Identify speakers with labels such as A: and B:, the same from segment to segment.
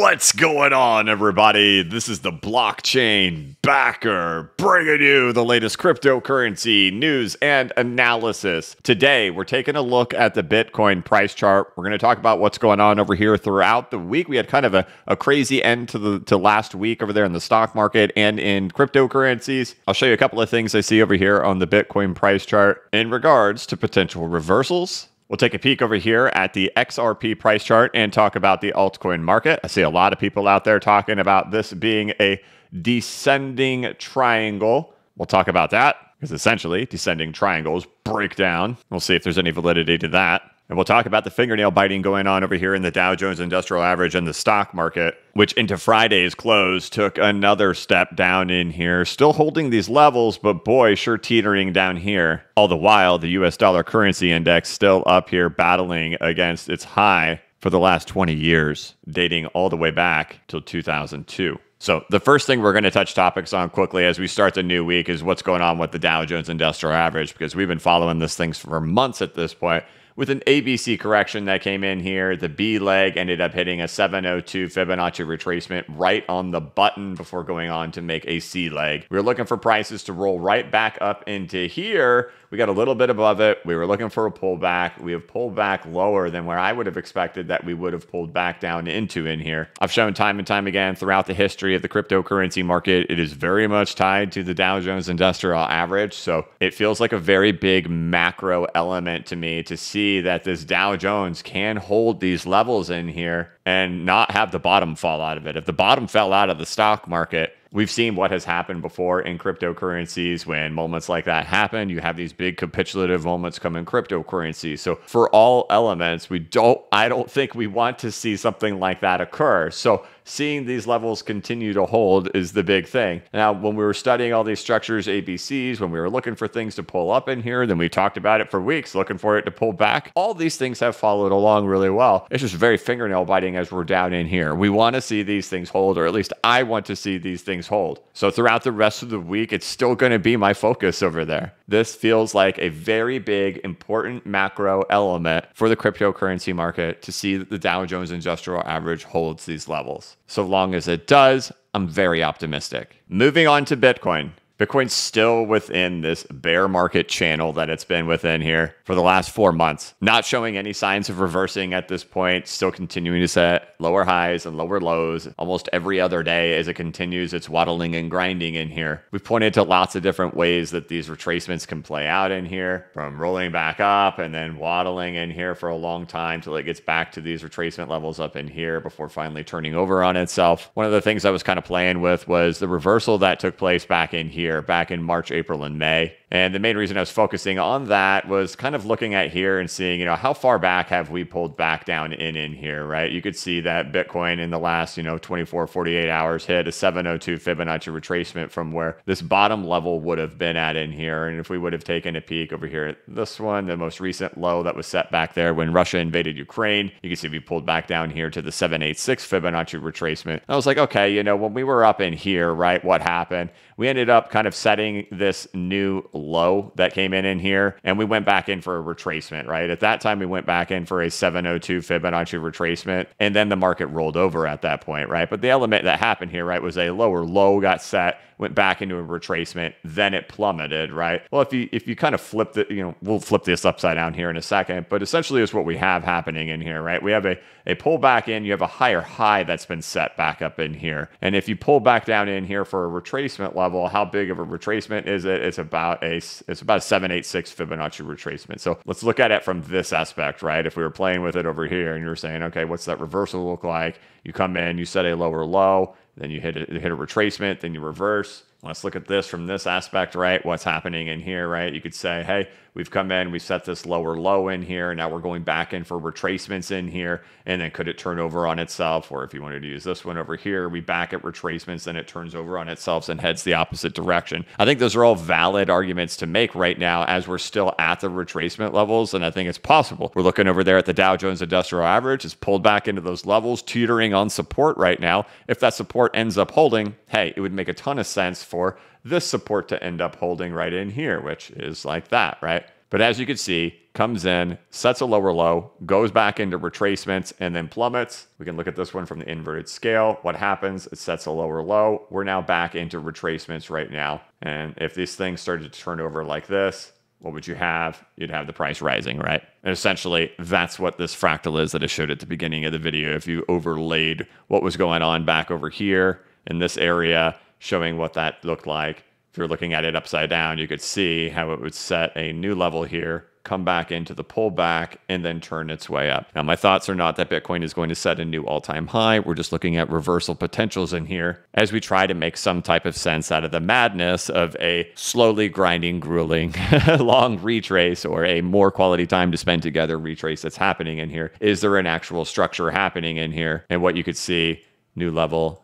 A: What's going on, everybody? This is the blockchain backer bringing you the latest cryptocurrency news and analysis. Today, we're taking a look at the Bitcoin price chart. We're going to talk about what's going on over here throughout the week. We had kind of a crazy end to last week over there in the stock market and in cryptocurrencies. I'll show you a couple of things I see over here on the Bitcoin price chart in regards to potential reversals. We'll take a peek over here at the Xrp price chart and talk about the altcoin market. I see a lot of people out there talking about this being a descending triangle. We'll talk about that because essentially descending triangles break down. We'll see if there's any validity to that. And we'll talk about the fingernail biting going on over here in the Dow Jones Industrial Average and the stock market, which into Friday's close took another step down in here. Still holding these levels, but boy, sure teetering down here. All the while, the US dollar currency index still up here battling against its high for the last 20 years, dating all the way back till 2002. So the first thing we're going to touch topics on quickly as we start the new week is what's going on with the Dow Jones Industrial Average, because we've been following this thing for months at this point. With an ABC correction that came in here, the B leg ended up hitting a 702 Fibonacci retracement right on the button before going on to make a C leg. We were looking for prices to roll right back up into here. We got a little bit above it. We were looking for a pullback. We have pulled back lower than where I would have expected that we would have pulled back down into in here. I've shown time and time again throughout the history of the cryptocurrency market, it is very much tied to the Dow Jones Industrial Average. So it feels like a very big macro element to me to see that this Dow Jones can hold these levels in here and not have the bottom fall out of it. If the bottom fell out of the stock market, we've seen what has happened before in cryptocurrencies. When moments like that happen, you have these big capitulative moments come in cryptocurrency. So for all elements, I don't think we want to see something like that occur. So seeing these levels continue to hold is the big thing. Now, when we were studying all these structures, ABCs, when we were looking for things to pull up in here, then we talked about it for weeks, looking for it to pull back. All these things have followed along really well. It's just very fingernail biting as we're down in here. We want to see these things hold, or at least I want to see these things hold. So throughout the rest of the week, it's still going to be my focus over there. This feels like a very big, important macro element for the cryptocurrency market to see that the Dow Jones Industrial Average holds these levels. So long as it does, I'm very optimistic. Moving on to Bitcoin. Bitcoin's still within this bear market channel that it's been within here for the last 4 months. Not showing any signs of reversing at this point. Still continuing to set lower highs and lower lows almost every other day as it continues its waddling and grinding in here. We've pointed to lots of different ways that these retracements can play out in here, from rolling back up and then waddling in here for a long time till it gets back to these retracement levels up in here before finally turning over on itself. One of the things I was kind of playing with was the reversal that took place back in here, back in March, April, and May. And the main reason I was focusing on that was kind of looking at here and seeing, how far back have we pulled back down in here, right? You could see that Bitcoin in the last, 24, 48 hours hit a 702 Fibonacci retracement from where this bottom level would have been at in here. And if we would have taken a peek over here at this one, the most recent low that was set back there when Russia invaded Ukraine, you can see we pulled back down here to the 786 Fibonacci retracement. And I was like, okay, when we were up in here, right, what happened? We ended up kind of setting this new low that came in here, and we went back in for a retracement, right? At that time, we went back in for a 702 Fibonacci retracement, and then the market rolled over at that point, right? But the element that happened here, right, was a lower low got set, went back into a retracement, then it plummeted, right? Well, if you kind of flip it, we'll flip this upside down here in a second, but essentially is what we have happening in here, right? We have a pullback in, you have a higher high that's been set back up in here. And if you pull back down in here for a retracement level, how big of a retracement is it? It's about a 786 Fibonacci retracement. So let's look at it from this aspect, right? If we were playing with it over here and you're saying, okay, what's that reversal look like? You come in, you set a lower low, then you hit a retracement, then you reverse. Let's look at this from this aspect, right? What's happening in here, right? You could say, hey, we've come in, we set this lower low in here, and now we're going back in for retracements in here, and then could it turn over on itself? Or if you wanted to use this one over here, we back at retracements, then it turns over on itself and heads the opposite direction. I think those are all valid arguments to make right now as we're still at the retracement levels, and I think it's possible. We're looking over there at the Dow Jones Industrial Average. It's pulled back into those levels, teetering on support right now. If that support ends up holding, hey, it would make a ton of sense for this support to end up holding right in here, which is like that, right? But as you can see, comes in, sets a lower low, goes back into retracements, and then plummets. We can look at this one from the inverted scale. What happens? It sets a lower low. We're now back into retracements right now. And if these things started to turn over like this, what would you have? You'd have the price rising, right? And essentially, that's what this fractal is that I showed at the beginning of the video. If you overlaid what was going on back over here in this area, showing what that looked like. If you're looking at it upside down, you could see how it would set a new level here, come back into the pullback, and then turn its way up. Now, my thoughts are not that Bitcoin is going to set a new all-time high. We're just looking at reversal potentials in here as we try to make some type of sense out of the madness of a slowly grinding, grueling, long retrace, or a more quality time to spend together retrace that's happening in here. Is there an actual structure happening in here? And what you could see, new level,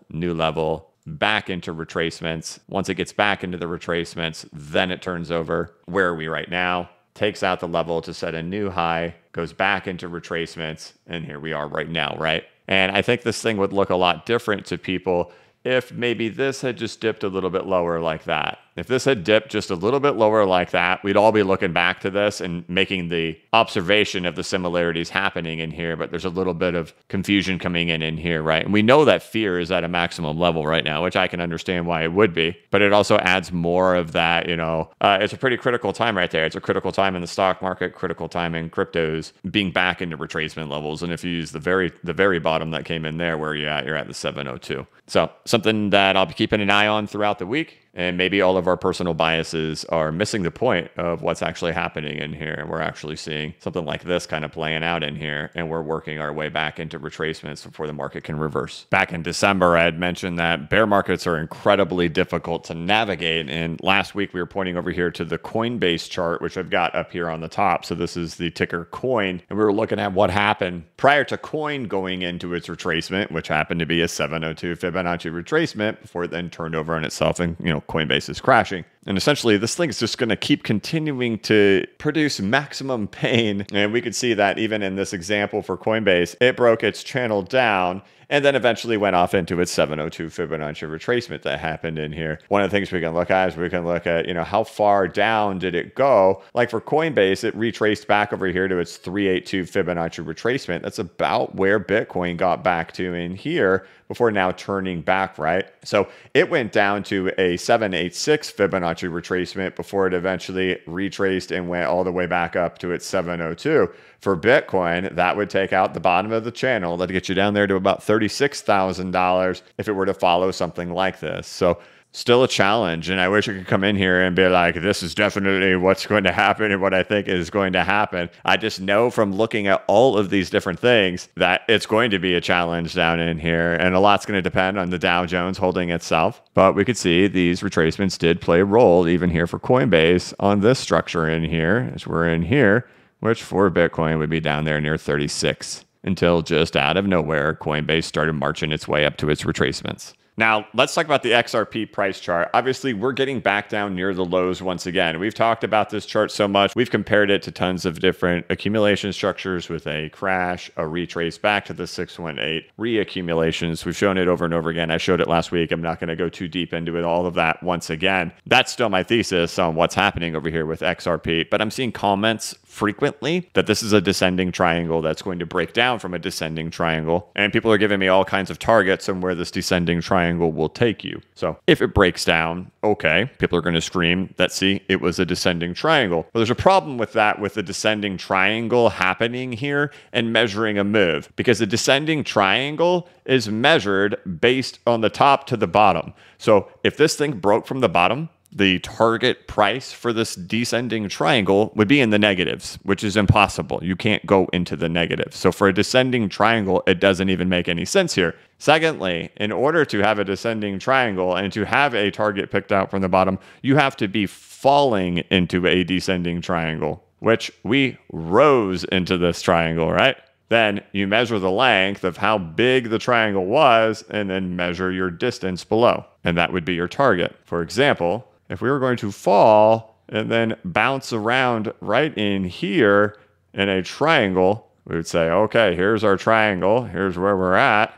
A: back into retracements. Once it gets back into the retracements, then it turns over. Where are we right now? Takes out the level to set a new high, goes back into retracements, and here we are right now, right? And I think this thing would look a lot different to people if maybe this had just dipped a little bit lower like that. If this had dipped just a little bit lower like that, we'd all be looking back to this and making the observation of the similarities happening in here, but there's a little bit of confusion coming in here, right? And we know that fear is at a maximum level right now, which I can understand why it would be, but it also adds more of that, it's a pretty critical time right there. It's a critical time in the stock market, critical time in cryptos, being back into retracement levels. And if you use the very bottom that came in there, where you're at the 702. So something that I'll be keeping an eye on throughout the week. And maybe all of our personal biases are missing the point of what's actually happening in here. And we're actually seeing something like this kind of playing out in here. And we're working our way back into retracements before the market can reverse. Back in December, I had mentioned that bear markets are incredibly difficult to navigate. And last week, we were pointing over here to the Coinbase chart, which I've got up here on the top. So this is the ticker Coin. And we were looking at what happened prior to Coin going into its retracement, which happened to be a 702 Fibonacci retracement before it then turned over on itself and, Coinbase is crashing. And essentially, this thing is just going to keep continuing to produce maximum pain. And we could see that even in this example for Coinbase, it broke its channel down and then eventually went off into its 702 Fibonacci retracement that happened in here. One of the things we can look at is we can look at, how far down did it go? Like for Coinbase, it retraced back over here to its 382 Fibonacci retracement. That's about where Bitcoin got back to in here before now turning back, right? So it went down to a 786 Fibonacci retracement before it eventually retraced and went all the way back up to its 702. For Bitcoin, that would take out the bottom of the channel. That'd get you down there to about $36,000 if it were to follow something like this. So still a challenge. And I wish I could come in here and be like, this is definitely what's going to happen and what I think is going to happen. I just know from looking at all of these different things that it's going to be a challenge down in here. And a lot's going to depend on the Dow Jones holding itself. But we could see these retracements did play a role even here for Coinbase on this structure in here, as we're in here, which for Bitcoin would be down there near 36 until just out of nowhere, Coinbase started marching its way up to its retracements. Now, let's talk about the Xrp price chart. Obviously, we're getting back down near the lows once again. We've talked about this chart so much. We've compared it to tons of different accumulation structures with a crash, a retrace back to the 618, reaccumulations. We've shown it over and over again. I showed it last week. I'm not going to go too deep into it, all of that once again. That's still my thesis on what's happening over here with Xrp, but I'm seeing comments frequently that this is a descending triangle that's going to break down from a descending triangle. And people are giving me all kinds of targets on where this descending triangle will take you. So if it breaks down, okay, people are going to scream that, see, it was a descending triangle. But there's a problem with that, with the descending triangle happening here and measuring a move, because the descending triangle is measured based on the top to the bottom. So if this thing broke from the bottom, the target price for this descending triangle would be in the negatives, which is impossible. You can't go into the negatives. So for a descending triangle, it doesn't even make any sense here. Secondly, in order to have a descending triangle and to have a target picked out from the bottom, you have to be falling into a descending triangle, which we rose into this triangle, right? Then you measure the length of how big the triangle was and then measure your distance below. And that would be your target. For example, if we were going to fall and then bounce around right in here in a triangle, we would say, okay, here's our triangle. Here's where we're at.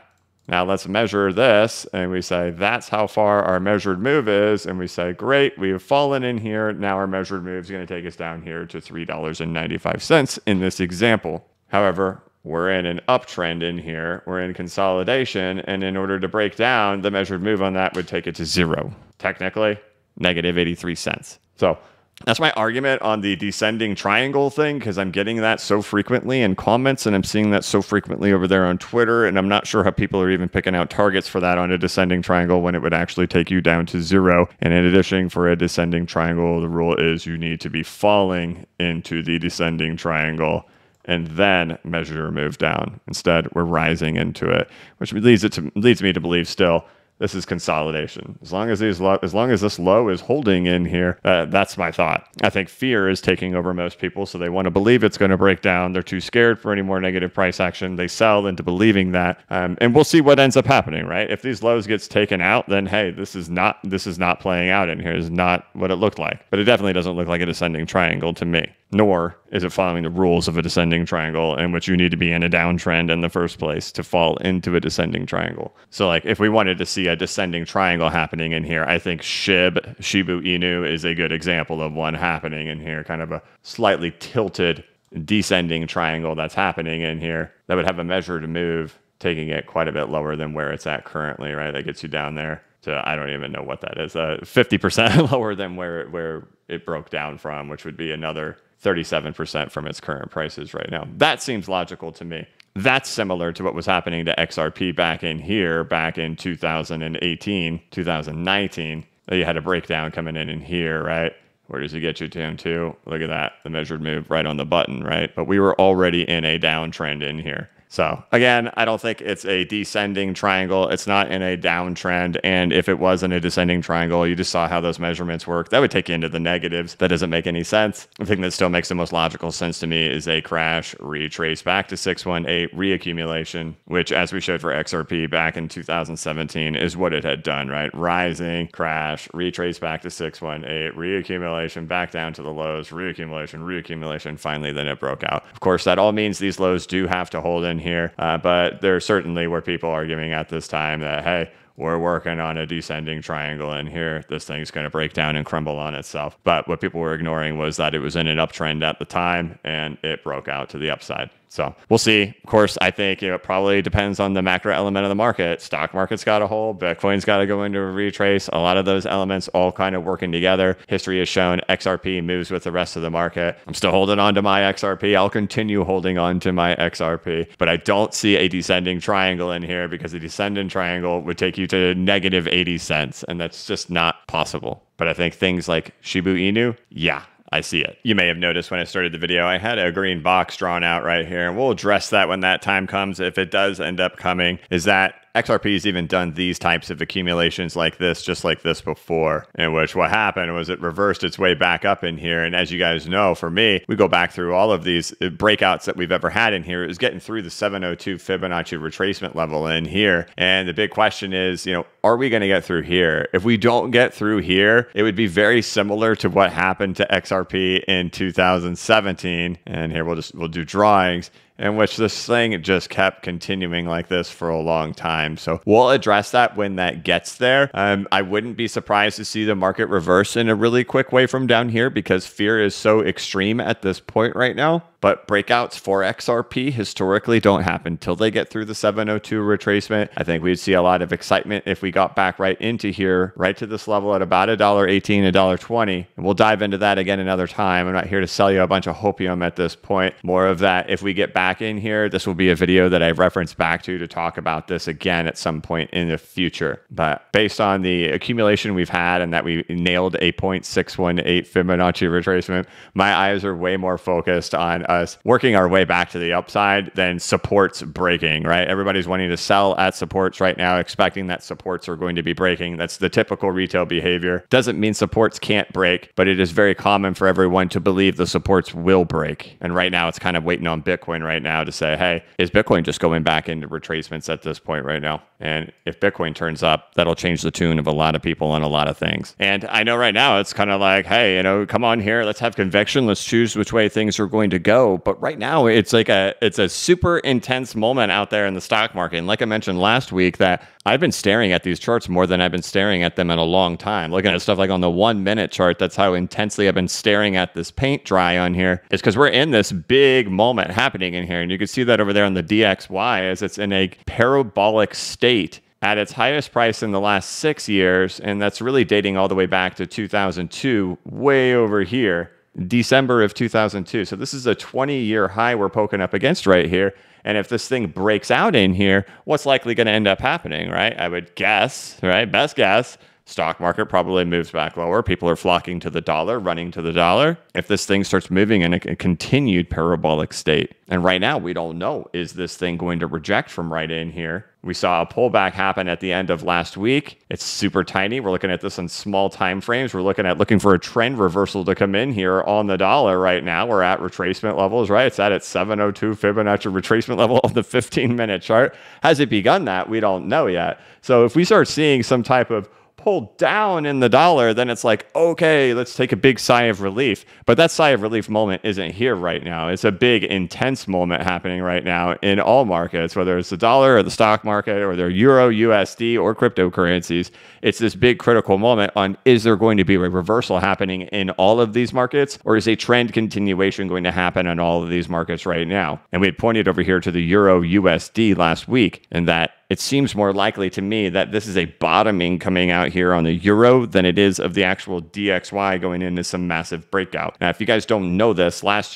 A: Now let's measure this, and we say that's how far our measured move is, and we say, great, we have fallen in here. Now our measured move is going to take us down here to $3.95 in this example. However, we're in an uptrend in here. We're in consolidation, and in order to break down, the measured move on that would take it to zero. Technically, negative 83 cents. So that's my argument on the descending triangle thing, because I'm getting that so frequently in comments, and I'm seeing that so frequently over there on Twitter, and I'm not sure how people are even picking out targets for that on a descending triangle when it would actually take you down to zero. And in addition, for a descending triangle, the rule is you need to be falling into the descending triangle and then measure your move down. Instead, we're rising into it, which leads me to believe still this is consolidation. As long as this low is holding in here, that's my thought. I think fear is taking over most people, so they want to believe it's going to break down. They're too scared for any more negative price action. They sell into believing that, and we'll see what ends up happening, right? If these lows gets taken out, then hey, this is not playing out in here. This is not what it looked like. But it definitely doesn't look like a descending triangle to me. Nor is it following the rules of a descending triangle, in which you need to be in a downtrend in the first place to fall into a descending triangle. So like if we wanted to see a descending triangle happening in here, I think Shibu Inu is a good example of one happening in here, kind of a slightly tilted descending triangle that's happening in here that would have a measured move, taking it quite a bit lower than where it's at currently, right? That gets you down there to, I don't even know what that is, 50% lower than where it broke down from, which would be another 37% from its current prices right now. That seems logical to me. That's similar to what was happening to XRP back in here, back in 2018, 2019. You had a breakdown coming in here, right? Where does it get you down to? Look at that, the measured move right on the button, right? But we were already in a downtrend in here. So again, I don't think it's a descending triangle. It's not in a downtrend. And if it was in a descending triangle, you just saw how those measurements work. That would take you into the negatives. That doesn't make any sense. The thing that still makes the most logical sense to me is a crash, retrace back to 618, reaccumulation, which as we showed for XRP back in 2017 is what it had done, right? Rising, crash, retrace back to 618, reaccumulation, back down to the lows, reaccumulation, finally then it broke out. Of course, that all means these lows do have to hold in here, but there certainly were people arguing at this time that, hey, we're working on a descending triangle in here. This thing's going to break down and crumble on itself. But what people were ignoring was that it was in an uptrend at the time and it broke out to the upside. So we'll see. Of course, I think it probably depends on the macro element of the market. Stock market's got to hold. Bitcoin's got to go into a retrace. A lot of those elements all kind of working together. History has shown XRP moves with the rest of the market. I'm still holding on to my XRP. I'll continue holding on to my XRP. But I don't see a descending triangle in here, because a descending triangle would take you to negative 80 cents. And that's just not possible. But I think things like Shibu Inu, yeah, I see it. You may have noticed when I started the video, I had a green box drawn out right here, and we'll address that when that time comes, if it does end up coming, is that XRP has even done these types of accumulations like this, just like this before, in which what happened was it reversed its way back up in here. And as you guys know, for me, we go back through all of these breakouts that we've ever had in here. It was getting through the 702 Fibonacci retracement level in here. And the big question is, are we going to get through here? If we don't get through here, it would be very similar to what happened to XRP in 2017. And here we'll do drawings, in which this thing just kept continuing like this for a long time. So we'll address that when that gets there. I wouldn't be surprised to see the market reverse in a really quick way from down here, because fear is so extreme at this point right now. But breakouts for XRP historically don't happen till they get through the 702 retracement. I think we'd see a lot of excitement if we got back right into here, right to this level at about $1.18, $1.20. And we'll dive into that again another time. I'm not here to sell you a bunch of hopium at this point. More of that if we get back in here. This will be a video that I reference back to talk about this again at some point in the future. But based on the accumulation we've had and that we nailed a 0.618 Fibonacci retracement, my eyes are way more focused on us working our way back to the upside than supports breaking, right? Everybody's wanting to sell at supports right now, expecting that supports are going to be breaking. That's the typical retail behavior. Doesn't mean supports can't break, but it is very common for everyone to believe the supports will break. And right now it's kind of waiting on Bitcoin right now to say, hey, is Bitcoin just going back into retracements at this point right now? And if Bitcoin turns up, that'll change the tune of a lot of people on a lot of things. And I know right now it's kind of like, hey, come on here, let's have conviction. Let's choose which way things are going to go. know. But right now it's a super intense moment out there in the stock market. And like I mentioned last week, that I've been staring at these charts more than I've been staring at them in a long time. Looking at stuff like on the 1 minute chart, that's how intensely I've been staring at this paint dry on here. It's because we're in this big moment happening in here. And you can see that over there on the DXY as it's in a parabolic state at its highest price in the last 6 years. And that's really dating all the way back to 2002, way over here, December of 2002. So this is a 20-year high we're poking up against right here. And if this thing breaks out in here, what's likely going to end up happening, right? I would guess, right? Best guess, stock market probably moves back lower. People are flocking to the dollar, running to the dollar. If this thing starts moving in a continued parabolic state. And right now, we don't know, is this thing going to reject from right in here? We saw a pullback happen at the end of last week. It's super tiny. We're looking at this on small time frames. We're looking for a trend reversal to come in here on the dollar right now. We're at retracement levels, right? It's at its 702 Fibonacci retracement level of the 15-minute chart. Has it begun that? We don't know yet. So if we start seeing some type of pull down in the dollar, then it's like, okay, let's take a big sigh of relief. But that sigh of relief moment isn't here right now. It's a big, intense moment happening right now in all markets, whether it's the dollar or the stock market or their euro, USD, or cryptocurrencies. It's this big critical moment on, is there going to be a reversal happening in all of these markets, or is a trend continuation going to happen in all of these markets right now? And we had pointed over here to the euro USD last week, and that it seems more likely to me that this is a bottoming coming out here on the euro than it is of the actual DXY going into some massive breakout. Now, if you guys don't know this, back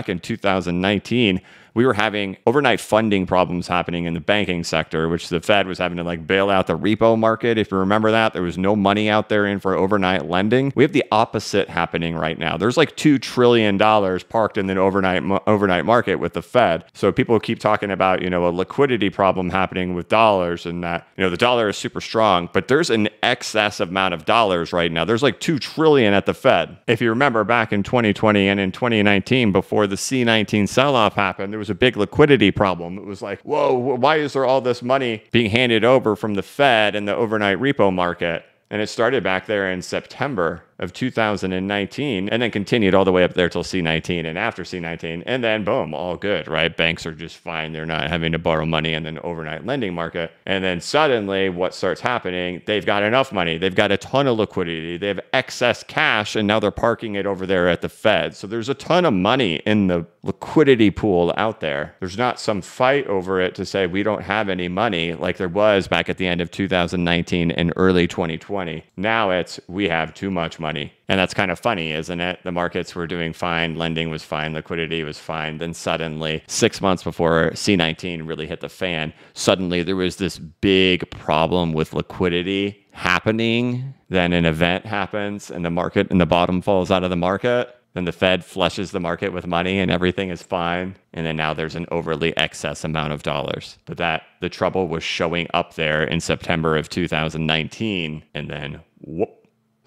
A: in 2019, we were having overnight funding problems happening in the banking sector, which the Fed was having to bail out the repo market. If you remember that, there was no money out there in for overnight lending. We have the opposite happening right now. There's $2 trillion parked in the overnight market with the Fed. So people keep talking about, a liquidity problem happening with dollars, and that, the dollar is super strong, but there's an excess amount of dollars right now. There's $2 trillion at the Fed. If you remember back in 2020 and in 2019, before the C19 sell-off happened, there was a big liquidity problem. It was like, whoa, why is there all this money being handed over from the Fed and the overnight repo market? And it started back there in September of 2019 and then continued all the way up there till C19 and after C19. And then boom, all good, right? Banks are just fine. They're not having to borrow money in the overnight lending market. And then suddenly what starts happening, they've got enough money. They've got a ton of liquidity. They have excess cash, and now they're parking it over there at the Fed. So there's a ton of money in the liquidity pool out there. There's not some fight over it to say we don't have any money like there was back at the end of 2019 and early 2020. Now it's we have too much money. And that's kind of funny, isn't it? The markets were doing fine, lending was fine, liquidity was fine. Then suddenly, 6 months before C19 really hit the fan, suddenly there was this big problem with liquidity happening. Then an event happens and the market and the bottom falls out of the market. Then the Fed flushes the market with money and everything is fine. And then now there's an overly excess amount of dollars. But the trouble was showing up there in September of 2019. And then whoop.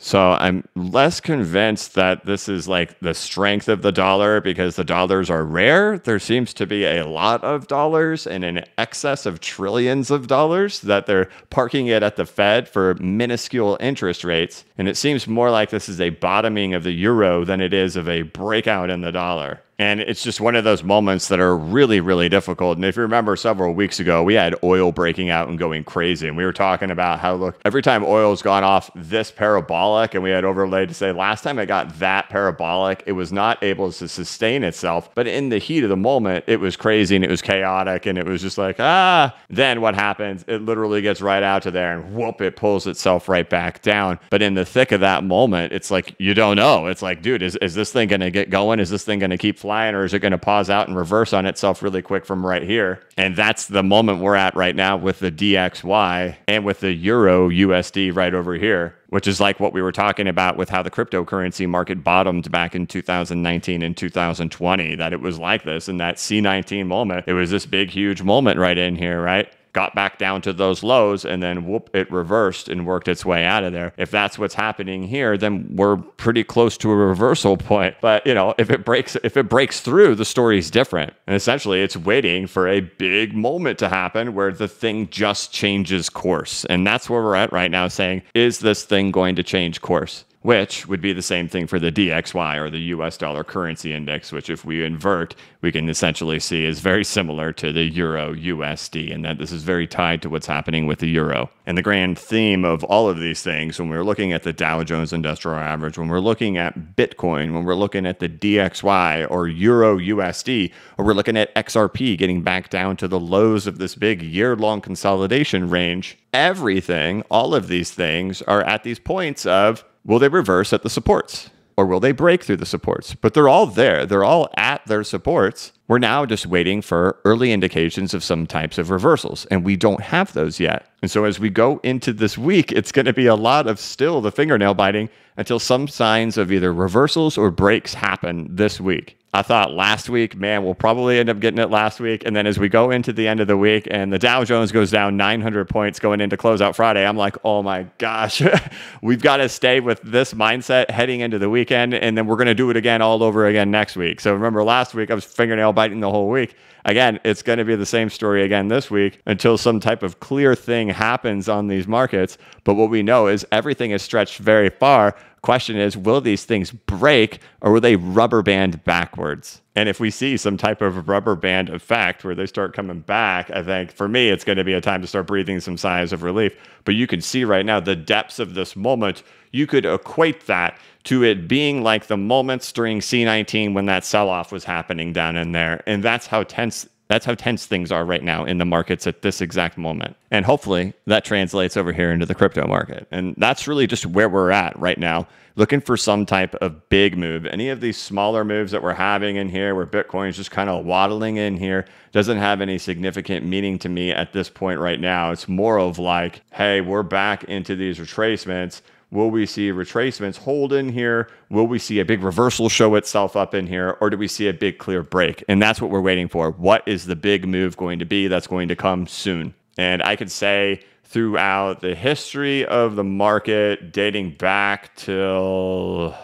A: So I'm less convinced that this is the strength of the dollar because the dollars are rare. There seems to be a lot of dollars and an excess of trillions of dollars that they're parking it at the Fed for minuscule interest rates. And it seems more like this is a bottoming of the euro than it is of a breakout in the dollar. And it's just one of those moments that are really, really difficult. And if you remember several weeks ago, we had oil breaking out and going crazy. And we were talking about how, look, every time oil's gone off this parabolic, and we had overlaid to say last time it got that parabolic, it was not able to sustain itself. But in the heat of the moment, it was crazy and it was chaotic. And it was just then what happens? It literally gets right out to there and whoop, it pulls itself right back down. But in the thick of that moment, it's like, you don't know. It's like, dude, is this thing going to get going? Is this thing going to keep flying? Or is it going to pause out and reverse on itself really quick from right here? And that's the moment we're at right now with the DXY and with the Euro USD right over here, which is like what we were talking about with how the cryptocurrency market bottomed back in 2019 and 2020, that it was like this. In that C19 moment, it was this big, huge moment right in here, right? Got back down to those lows and then whoop, it reversed and worked its way out of there. If that's what's happening here, then we're pretty close to a reversal point. But if it breaks through, the story's different. And essentially it's waiting for a big moment to happen where the thing just changes course. And that's where we're at right now, saying, is this thing going to change course? which would be the same thing for the DXY, or the US dollar currency index, which if we invert, we can essentially see is very similar to the Euro USD, and that this is very tied to what's happening with the Euro. And the grand theme of all of these things, when we're looking at the Dow Jones Industrial Average, when we're looking at Bitcoin, when we're looking at the DXY or Euro USD, or we're looking at XRP getting back down to the lows of this big year-long consolidation range, everything, all of these things are at these points of, will they reverse at the supports? Or will they break through the supports? But they're all there. They're all at their supports. We're now just waiting for early indications of some types of reversals, and we don't have those yet. And so as we go into this week, it's going to be a lot of still the fingernail biting until some signs of either reversals or breaks happen this week. I thought last week, man, we'll probably end up getting it last week. And then as we go into the end of the week and the Dow Jones goes down 900 points going into closeout Friday, I'm like, oh my gosh, we've got to stay with this mindset heading into the weekend. And then we're going to do it again all over again next week. So remember last week, I was fingernail biting the whole week. Again, it's going to be the same story again this week until some type of clear thing happens on these markets. But what we know is everything is stretched very far. Question is, will these things break or will they rubber band backwards? And if we see some type of rubber band effect where they start coming back, I think for me, it's going to be a time to start breathing some sighs of relief. But you can see right now the depths of this moment. You could equate that to it being like the moments during C19 when that sell-off was happening down in there. And that's how tense things are right now in the markets at this exact moment. And hopefully that translates over here into the crypto market. And that's really just where we're at right now, looking for some type of big move. Any of these smaller moves that we're having in here where Bitcoin is just kind of waddling in here doesn't have any significant meaning to me at this point right now. It's more of like, hey, we're back into these retracements. Will we see retracements hold in here? Will we see a big reversal show itself up in here? Or do we see a big clear break? And that's what we're waiting for. What is the big move going to be that's going to come soon? And I could say throughout the history of the market, dating back till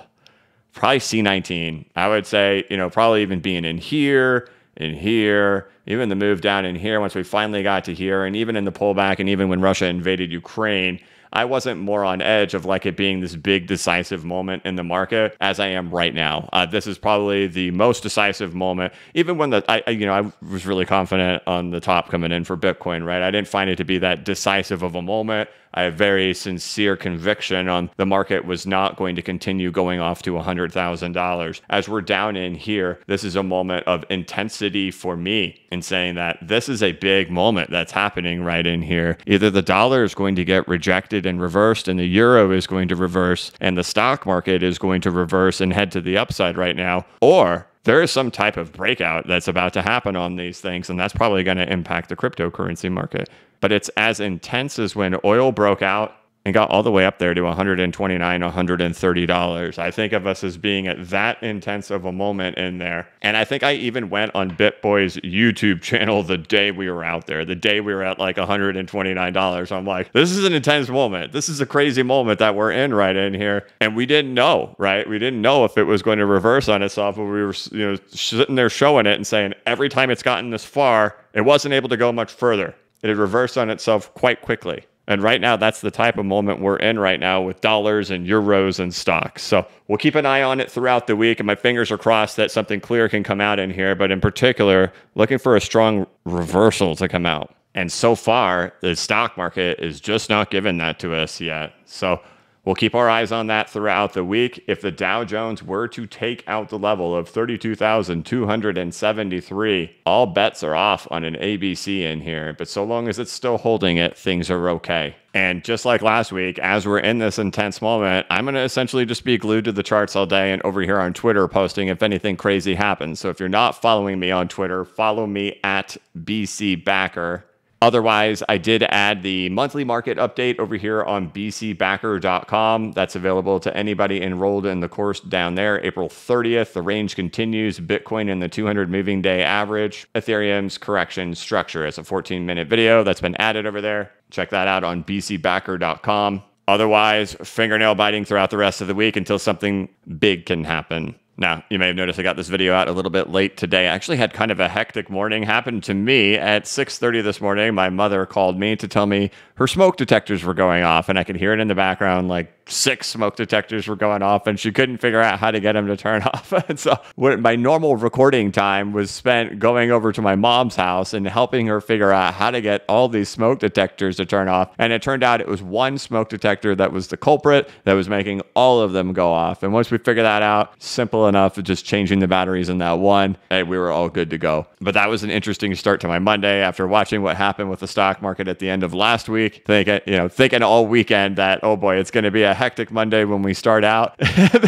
A: probably C19, I would say, probably even being in here, even the move down in here once we finally got to here, and even in the pullback, and even when Russia invaded Ukraine, I wasn't more on edge of like it being this big decisive moment in the market as I am right now. This is probably the most decisive moment. Even when I was really confident on the top coming in for Bitcoin, right? I didn't find it to be that decisive of a moment. I have very sincere conviction on the market was not going to continue going off to $100,000. As we're down in here, this is a moment of intensity for me in saying that this is a big moment that's happening right in here. Either the dollar is going to get rejected and reversed, and the euro is going to reverse, and the stock market is going to reverse and head to the upside right now, or there is some type of breakout that's about to happen on these things, and that's probably going to impact the cryptocurrency market. But it's as intense as when oil broke out and got all the way up there to $129, $130. I think of us as being at that intense of a moment in there. And I think I even went on BitBoy's YouTube channel the day we were out there, the day we were at like $129. I'm like, this is an intense moment. This is a crazy moment that we're in right in here. And we didn't know, right? We didn't know if it was going to reverse on itself, but we were sitting there showing it and saying every time it's gotten this far, it wasn't able to go much further. It had reversed on itself quite quickly. And right now, that's the type of moment we're in right now with dollars and euros and stocks. So we'll keep an eye on it throughout the week. And my fingers are crossed that something clear can come out in here. But in particular, looking for a strong reversal to come out. And so far, the stock market is just not giving that to us yet. So we'll keep our eyes on that throughout the week. If the Dow Jones were to take out the level of 32,273, all bets are off on an ABC in here. But so long as it's still holding it, things are okay. And just like last week, as we're in this intense moment, I'm going to essentially just be glued to the charts all day and over here on Twitter posting if anything crazy happens. So if you're not following me on Twitter, follow me at bcbacker. Otherwise, I did add the monthly market update over here on bcbacker.com. That's available to anybody enrolled in the course down there. April 30th, the range continues. Bitcoin in the 200 moving day average. Ethereum's correction structure. It's a 14-minute video that's been added over there. Check that out on bcbacker.com. Otherwise, fingernail biting throughout the rest of the week until something big can happen. Now, you may have noticed I got this video out a little bit late today. I actually had kind of a hectic morning happen to me at 6:30 this morning. My mother called me to tell me her smoke detectors were going off, and I could hear it in the background, like 6 smoke detectors were going off, and she couldn't figure out how to get them to turn off. And so my normal recording time was spent going over to my mom's house and helping her figure out how to get all these smoke detectors to turn off. And it turned out it was one smoke detector that was the culprit that was making all of them go off. And once we figured that out, simple enough of just changing the batteries in that one, hey, we were all good to go. But that was an interesting start to my Monday after watching what happened with the stock market at the end of last week, thinking all weekend that, oh boy, it's going to be a hectic Monday when we start out.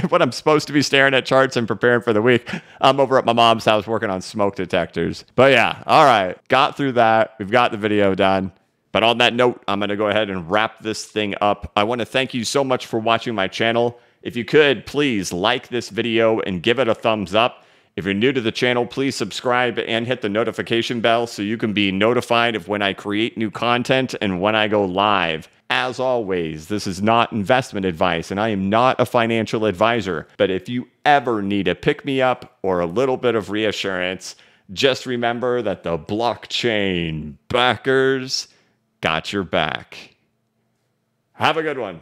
A: When I'm supposed to be staring at charts and preparing for the week, I'm over at my mom's house working on smoke detectors. But yeah, all right, got through that. We've got the video done. But on that note, I'm going to go ahead and wrap this thing up. I want to thank you so much for watching my channel. If you could, please like this video and give it a thumbs up. If you're new to the channel, please subscribe and hit the notification bell so you can be notified of when I create new content and when I go live. As always, this is not investment advice, and I am not a financial advisor. But if you ever need a pick-me-up or a little bit of reassurance, just remember that the blockchain backers got your back. Have a good one.